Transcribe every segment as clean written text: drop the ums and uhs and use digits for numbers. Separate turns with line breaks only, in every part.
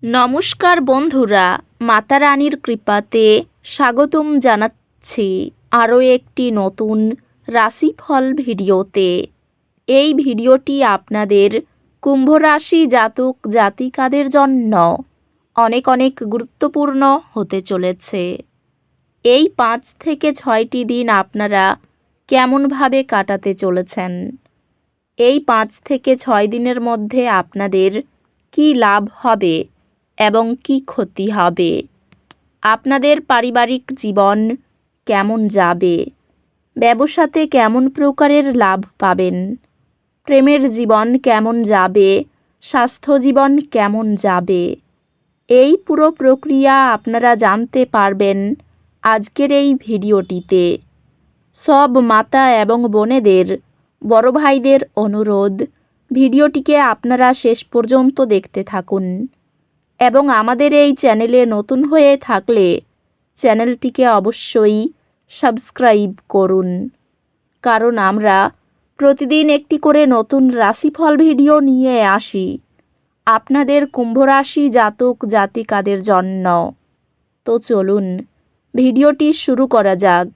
নমস্কার বন্ধুরা, মাতা রানীর কৃপাতে স্বাগতম জানাচ্ছি আরও একটি নতুন রাশিফল ভিডিওতে। এই ভিডিওটি আপনাদের কুম্ভ রাশি জাতক জাতিকাদের জন্য অনেক অনেক গুরুত্বপূর্ণ হতে চলেছে। এই 5 থেকে 6টি দিন আপনারা কেমনভাবে কাটাতে চলেছেন? এই 5 থেকে 6 দিনের মধ্যে আপনাদের কী লাভ হবে এবং কি ক্ষতি হবে? আপনাদের পারিবারিক জীবন কেমন যাবে? ব্যবসাতে কেমন প্রকারের লাভ পাবেন? প্রেমের জীবন কেমন যাবে? স্বাস্থ্য জীবন কেমন যাবে? এই পুরো প্রক্রিয়া আপনারা জানতে পারবেন আজকের এই ভিডিওটিতে। সব মাতা এবং বোনেদের, বড় ভাইদের অনুরোধ, ভিডিওটিকে আপনারা শেষ পর্যন্ত দেখতে থাকুন এবং আমাদের এই চ্যানেলে নতুন হয়ে থাকলে চ্যানেলটিকে অবশ্যই সাবস্ক্রাইব করুন, কারণ আমরা প্রতিদিন একটি করে নতুন রাশিফল ভিডিও নিয়ে আসি আপনাদের কুম্ভ রাশি জাতক জাতিকাদের জন্য। তো চলুন ভিডিওটি শুরু করা যাক।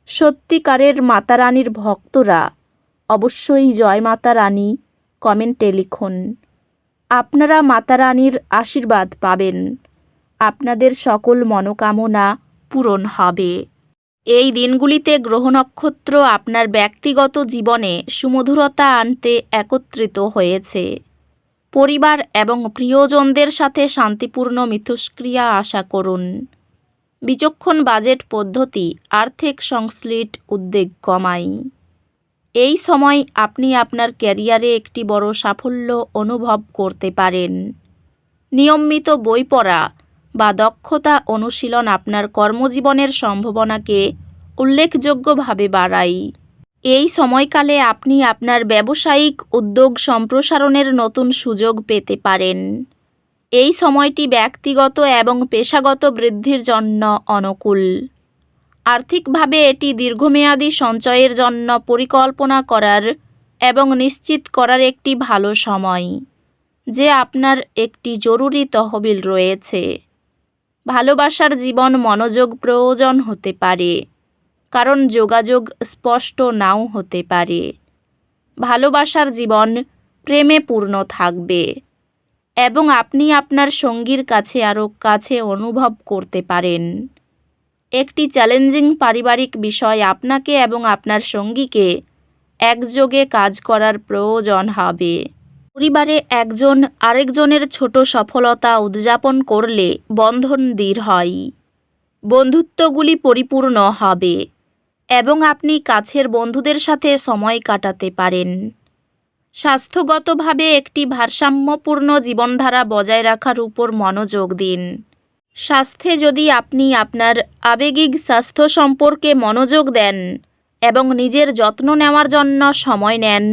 সত্যিকারের মাতা রানীর ভক্তরা অবশ্যই জয় মাতা রানী কমেন্টে লিখুন। আপনারা মাতা রানীর আশীর্বাদ পাবেন, আপনাদের সকল মনোকামনা পূরণ হবে। এই দিনগুলিতে গ্রহ নক্ষত্র আপনার ব্যক্তিগত জীবনে সুমধুরতা আনতে একত্রিত হয়েছে। পরিবার এবং প্রিয়জনদের সাথে শান্তিপূর্ণ মিথস্ক্রিয়া আশা করুন। বিচক্ষণ বাজেট পদ্ধতি আর্থিক সংশ্লিষ্ট উদ্বেগ কমায়। এই সময় আপনি আপনার ক্যারিয়ারে একটি বড় সাফল্য অনুভব করতে পারেন। নিয়মিত বই পড়া বা দক্ষতা অনুশীলন আপনার কর্মজীবনের সম্ভাবনাকে উল্লেখযোগ্যভাবে বাড়ায়। এই সময়কালে আপনি আপনার ব্যবসায়িক উদ্যোগ সম্প্রসারণের নতুন সুযোগ পেতে পারেন। এই সময়টি ব্যক্তিগত এবং পেশাগত বৃদ্ধির জন্য অনুকূল। আর্থিকভাবে এটি দীর্ঘমেয়াদী সঞ্চয়ের জন্য পরিকল্পনা করার এবং নিশ্চিত করার একটি ভালো সময় যে আপনার একটি জরুরি তহবিল রয়েছে। ভালোবাসার জীবন মনোযোগ প্রয়োজন হতে পারে, কারণ যোগাযোগ স্পষ্ট নাও হতে পারে। ভালোবাসার জীবন প্রেমে পূর্ণ থাকবে এবং আপনি আপনার সঙ্গীর কাছে আরও কাছে অনুভব করতে পারেন। একটি চ্যালেঞ্জিং পারিবারিক বিষয় আপনাকে এবং আপনার সঙ্গীকে একযোগে কাজ করার প্রয়োজন হবে। পরিবারে একজন আরেকজনের ছোট সফলতা উদযাপন করলে বন্ধন দৃঢ় হয়। বন্ধুত্বগুলি পরিপূর্ণ হবে এবং আপনি কাছের বন্ধুদের সাথে সময় কাটাতে পারেন। স্বাস্থ্যগতভাবে একটি ভারসাম্যপূর্ণ জীবনধারা বজায় রাখার উপর মনোযোগ দিন। স্বাস্থ্যে যদি আপনি আপনার আবেগিক স্বাস্থ্য সম্পর্কে মনোযোগ দেন এবং নিজের যত্ন নেওয়ার জন্য সময় নেন,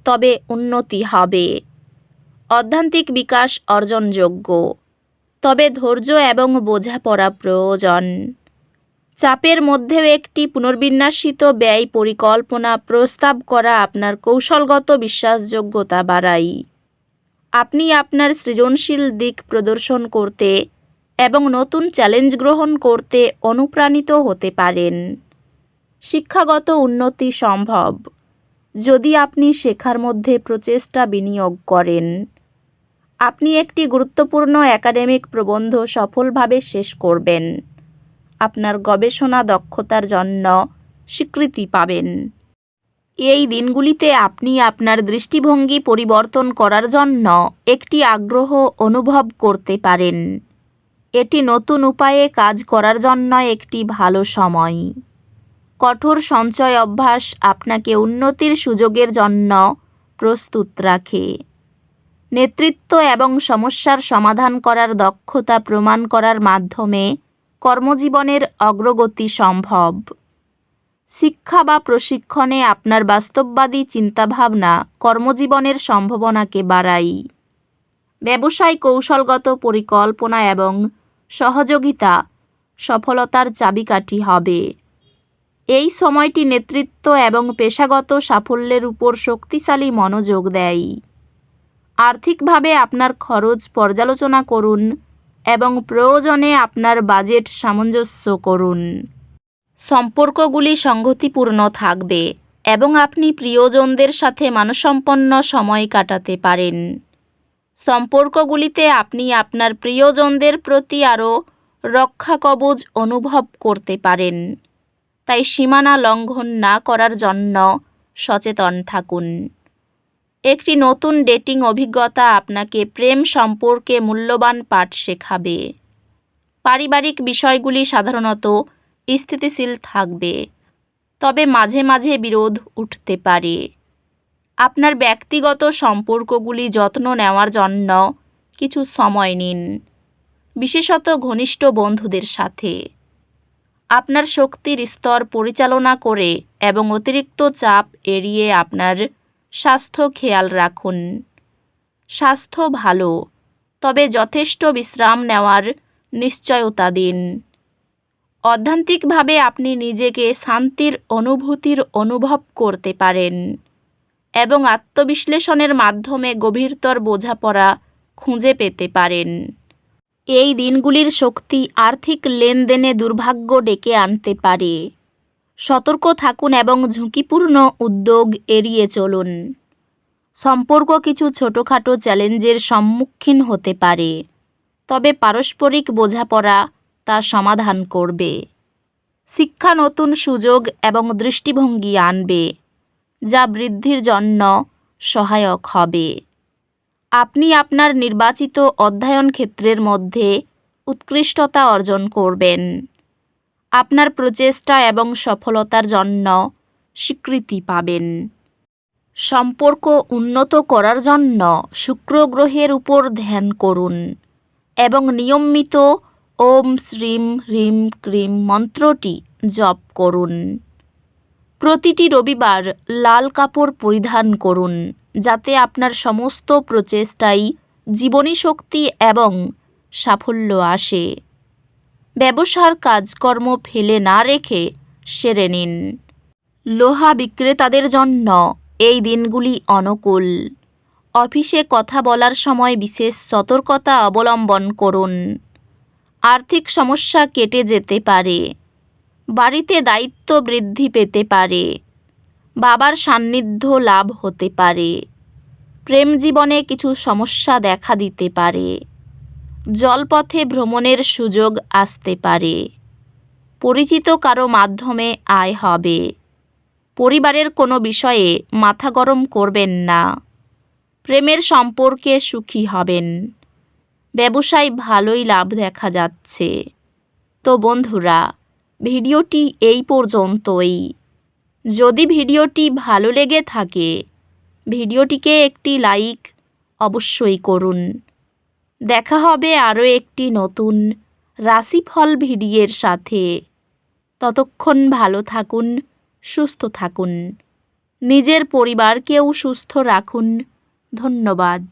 তবে উন্নতি হবে। অধ্যাত্মিক বিকাশ অর্জনযোগ্য, তবে ধৈর্য এবং বোঝাপড়া প্রয়োজন। চাপের মধ্যেও একটি পুনর্বিন্যাসিত ব্যয় পরিকল্পনা প্রস্তাব করা আপনার কৌশলগত বিশ্বাসযোগ্যতা বাড়ায়। আপনি আপনার সৃজনশীল দিক প্রদর্শন করতে এবং নতুন চ্যালেঞ্জ গ্রহণ করতে অনুপ্রাণিত হতে পারেন। শিক্ষাগত উন্নতি সম্ভব যদি আপনি শেখার মধ্যে প্রচেষ্টা বিনিয়োগ করেন। আপনি একটি গুরুত্বপূর্ণ একাডেমিক প্রবন্ধ সফলভাবে শেষ করবেন। আপনার গবেষণা দক্ষতার জন্য স্বীকৃতি পাবেন। এই দিনগুলিতে আপনি আপনার দৃষ্টিভঙ্গি পরিবর্তন করার জন্য একটি আগ্রহ অনুভব করতে পারেন। এটি নতুন উপায়ে কাজ করার জন্য একটি ভালো সময়। কঠোর সঞ্চয় অভ্যাস আপনাকে উন্নতির সুযোগের জন্য প্রস্তুত রাখে। নেতৃত্ব এবং সমস্যার সমাধান করার দক্ষতা প্রমাণ করার মাধ্যমে কর্মজীবনের অগ্রগতি সম্ভব। শিক্ষা বা প্রশিক্ষণে আপনার বাস্তববাদী চিন্তাভাবনা কর্মজীবনের সম্ভাবনাকে বাড়ায়। ব্যবসায় কৌশলগত পরিকল্পনা এবং সহযোগিতা সফলতার চাবিকাঠি হবে। এই সময়টি নেতৃত্ব এবং পেশাগত সাফল্যের উপর শক্তিশালী মনোযোগ দেয়। আর্থিকভাবে আপনার খরচ পর্যালোচনা করুন এবং প্রয়োজনে আপনার বাজেট সামঞ্জস্য করুন। সম্পর্কগুলি সংগতিপূর্ণ থাকবে এবং আপনি প্রিয়জনদের সাথে মানসম্পন্ন সময় কাটাতে পারেন। সম্পর্কগুলিতে আপনি আপনার প্রিয়জনদের প্রতি আরও রক্ষাকবচ অনুভব করতে পারেন, তাই সীমানা লঙ্ঘন না করার জন্য সচেতন থাকুন। একটি নতুন ডেটিং অভিজ্ঞতা আপনাকে প্রেম সম্পর্কে মূল্যবান পাঠ শেখাবে। পারিবারিক বিষয়গুলি সাধারণত স্থিতিশীল থাকবে, তবে মাঝে মাঝে বিরোধ উঠতে পারে। আপনার ব্যক্তিগত সম্পর্কগুলি যত্ন নেওয়ার জন্য কিছু সময় নিন, বিশেষত ঘনিষ্ঠ বন্ধুদের সাথে। আপনার শক্তির স্তর পরিচালনা করে এবং অতিরিক্ত চাপ এড়িয়ে আপনার স্বাস্থ্য খেয়াল রাখুন। স্বাস্থ্য ভালো, তবে যথেষ্ট বিশ্রাম নেওয়ার নিশ্চয়তা দিন। অধ্যাত্মিকভাবে আপনি নিজেকে শান্তির অনুভূতির অনুভব করতে পারেন এবং আত্মবিশ্লেষণের মাধ্যমে গভীরতর বোঝাপড়া খুঁজে পেতে পারেন। এই দিনগুলির শক্তি আর্থিক লেনদেনে দুর্ভাগ্য ডেকে আনতে পারে। সতর্ক থাকুন এবং ঝুঁকিপূর্ণ উদ্যোগ এড়িয়ে চলুন। সম্পর্ক কিছু ছোটোখাটো চ্যালেঞ্জের সম্মুখীন হতে পারে, তবে পারস্পরিক বোঝাপড়া তা সমাধান করবে। শিক্ষা নতুন সুযোগ এবং দৃষ্টিভঙ্গি আনবে, যা বৃদ্ধির জন্য সহায়ক হবে। আপনি আপনার নির্বাচিত অধ্যয়ন ক্ষেত্রের মধ্যে উৎকৃষ্টতা অর্জন করবেন। আপনার প্রচেষ্টা এবং সফলতার জন্য স্বীকৃতি পাবেন। সম্পর্ক উন্নত করার জন্য শুক্র গ্রহের উপর ধ্যান করুন এবং নিয়মিত ওম শ্রীম হ্রিম ক্রিম মন্ত্রটি জপ করুন। প্রতিটি রবিবার লাল কাপড় পরিধান করুন, যাতে আপনার সমস্ত প্রচেষ্টায় জীবনী শক্তি এবং সাফল্য আসে। ব্যবসার কাজকর্ম ফেলে না রেখে সেরে নিন। লোহা বিক্রেতাদের জন্য এই দিনগুলি অনুকূল। অফিসে কথা বলার সময় বিশেষ সতর্কতা অবলম্বন করুন। আর্থিক সমস্যা কেটে যেতে পারে। বাড়িতে দায়িত্ব বৃদ্ধি পেতে পারে। বাবার সান্নিধ্য লাভ হতে পারে। প্রেম জীবনে কিছু সমস্যা দেখা দিতে পারে। জলপথে ভ্রমণের সুযোগ আসতে পারে। পরিচিত কারো মাধ্যমে আয় হবে। পরিবারের কোনো বিষয়ে মাথা গরম করবেন না। প্রেমের সম্পর্কে সুখী হবেন। ব্যবসায় ভালোই লাভ দেখা যাচ্ছে। তো বন্ধুরা, ভিডিওটি এই পর্যন্তই। যদি ভিডিওটি ভালো লেগে থাকে, ভিডিওটিকে একটি লাইক অবশ্যই করুন। দেখা হবে আরও একটি নতুন রাশিফল ভিডিওর সাথে। ততক্ষণ ভালো থাকুন, সুস্থ থাকুন। নিজের পরিবারকেও সুস্থ রাখুন। ধন্যবাদ।